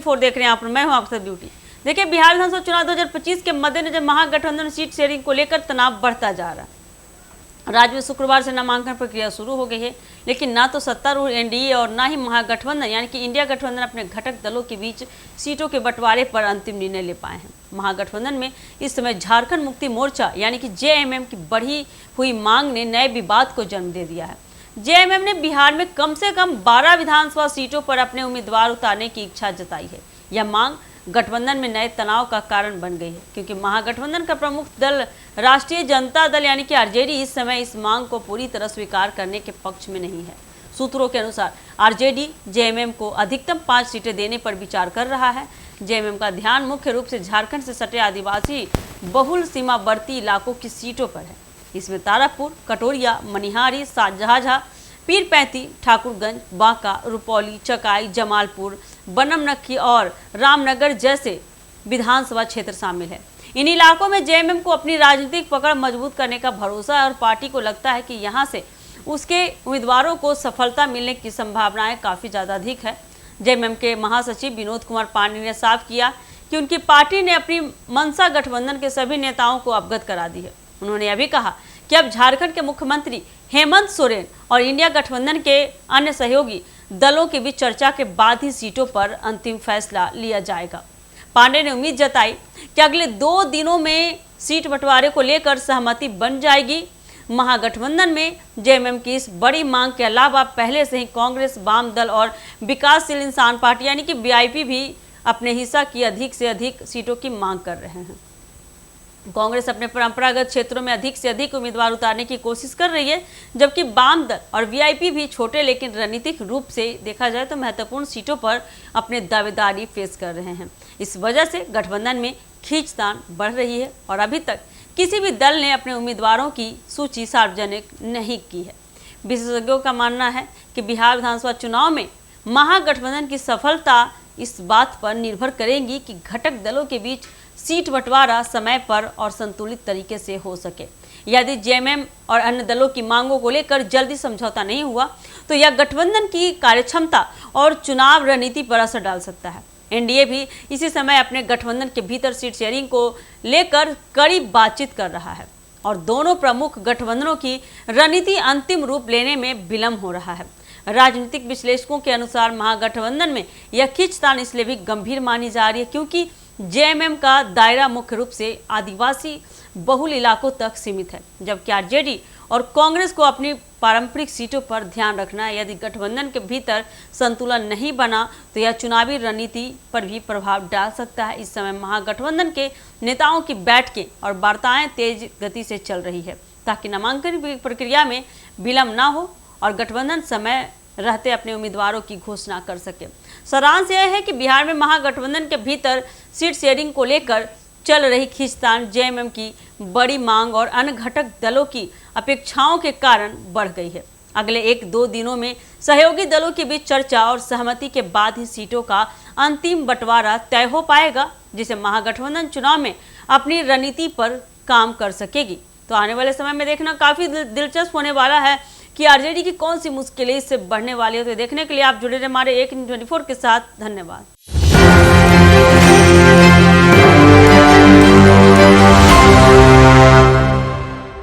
N24 देख रहे हैं आप, मैं हूं आपके साथ ब्यूटी। देखिए, बिहार विधानसभा चुनाव 2025 के मद्देनजर महागठबंधन सीट शेयरिंग को लेकर तनाव बढ़ता जा रहा है। राज्य में शुक्रवार से नामांकन प्रक्रिया शुरू हो गई है, लेकिन ना तो सत्तारूढ़ एनडीए और ना ही महागठबंधन यानी कि इंडिया गठबंधन अपने घटक दलों के बीच सीटों के बंटवारे पर अंतिम निर्णय ले पाए हैं। महागठबंधन में इस समय झारखंड मुक्ति मोर्चा यानी कि जेएमएम की बढ़ी हुई मांग ने नए विवाद को जन्म दे दिया है। जेएमएम ने बिहार में कम से कम 12 विधानसभा सीटों पर अपने उम्मीदवार उतारने की इच्छा जताई है। यह मांग गठबंधन में नए तनाव का कारण बन गई है, क्योंकि महागठबंधन का प्रमुख दल राष्ट्रीय जनता दल यानी कि आरजेडी इस समय इस मांग को पूरी तरह स्वीकार करने के पक्ष में नहीं है। सूत्रों के अनुसार आरजेडी जेएमएम को अधिकतम 5 सीटें देने पर विचार कर रहा है। जेएमएम का ध्यान मुख्य रूप से झारखंड से सटे आदिवासी बहुल सीमावर्ती इलाकों की सीटों पर है। इसमें तारापुर, कटोरिया, मनिहारी, शाहजहां, पीरपैंती, ठाकुरगंज, बांका, रुपौली, चकाई, जमालपुर, बनमनखी और रामनगर जैसे विधानसभा क्षेत्र शामिल है। इन इलाकों में जेएमएम को अपनी राजनीतिक पकड़ मजबूत करने का भरोसा है और पार्टी को लगता है कि यहां से उसके उम्मीदवारों को सफलता मिलने की संभावनाएं काफ़ी ज़्यादा अधिक है। जेएमएम के महासचिव विनोद कुमार पांडे ने साफ किया कि उनकी पार्टी ने अपनी मंशा गठबंधन के सभी नेताओं को अवगत करा दी है। उन्होंने यह भी कहा कि अब झारखंड के मुख्यमंत्री हेमंत सोरेन और इंडिया गठबंधन के अन्य सहयोगी दलों के बीच चर्चा के बाद ही सीटों पर अंतिम फैसला लिया जाएगा। पांडे ने उम्मीद जताई कि अगले 2 दिनों में सीट बंटवारे को लेकर सहमति बन जाएगी। महागठबंधन में जेएमएम की इस बड़ी मांग के अलावा पहले से ही कांग्रेस, वाम दल और विकासशील इंसान पार्टी यानी कि वीआईपी भी अपने हिस्सा की अधिक से अधिक सीटों की मांग कर रहे हैं। कांग्रेस अपने परंपरागत क्षेत्रों में अधिक से अधिक उम्मीदवार उतारने की कोशिश कर रही है, जबकि वाम दल और वीआईपी भी छोटे लेकिन रणनीतिक रूप से देखा जाए तो महत्वपूर्ण सीटों पर अपने दावेदारी पेश कर रहे हैं। इस वजह से गठबंधन में खींचतान बढ़ रही है और अभी तक किसी भी दल ने अपने उम्मीदवारों की सूची सार्वजनिक नहीं की है। विशेषज्ञों का मानना है कि बिहार विधानसभा चुनाव में महागठबंधन की सफलता इस बात पर निर्भर करेगी कि घटक दलों के बीच सीट बंटवारा समय पर और संतुलित तरीके से हो सके। यदि जेएमएम और अन्य दलों की मांगों को लेकर जल्दी समझौता नहीं हुआ तो यह गठबंधन की कार्यक्षमता और चुनाव रणनीति पर असर डाल सकता है। एनडीए भी इसी समय अपने गठबंधन के भीतर सीट शेयरिंग को लेकर कड़ी बातचीत कर रहा है और दोनों प्रमुख गठबंधनों की रणनीति अंतिम रूप लेने में विलंब हो रहा है। राजनीतिक विश्लेषकों के अनुसार महागठबंधन में यह खींचतान इसलिए भी गंभीर मानी जा रही है क्योंकि जेएमएम का दायरा मुख्य रूप से आदिवासी बहुल इलाकों तक सीमित है, जबकि आरजेडी और कांग्रेस को अपनी पारंपरिक सीटों पर ध्यान रखना है। यदि गठबंधन के भीतर संतुलन नहीं बना तो यह चुनावी रणनीति पर भी प्रभाव डाल सकता है। इस समय महागठबंधन के नेताओं की बैठकें और वार्ताएं तेज गति से चल रही है ताकि नामांकन प्रक्रिया में विलंब ना हो और गठबंधन समय रहते अपने उम्मीदवारों की घोषणा कर सके। सारांश यह है कि बिहार में महागठबंधन के भीतर सीट शेयरिंग को लेकर चल रही खींचतान जेएमएम की बड़ी मांग और अन्य घटक दलों की अपेक्षाओं के कारण बढ़ गई है। अगले 1-2 दिनों में सहयोगी दलों के बीच चर्चा और सहमति के बाद ही सीटों का अंतिम बंटवारा तय हो पाएगा, जिसे महागठबंधन चुनाव में अपनी रणनीति पर काम कर सकेगी। तो आने वाले समय में देखना काफ़ी दिलचस्प होने वाला है कि आरजेडी की कौन सी मुश्किलें इससे बढ़ने वाली है। तो देखने के लिए आप जुड़े रहे हमारे 1 N24 के साथ। धन्यवाद।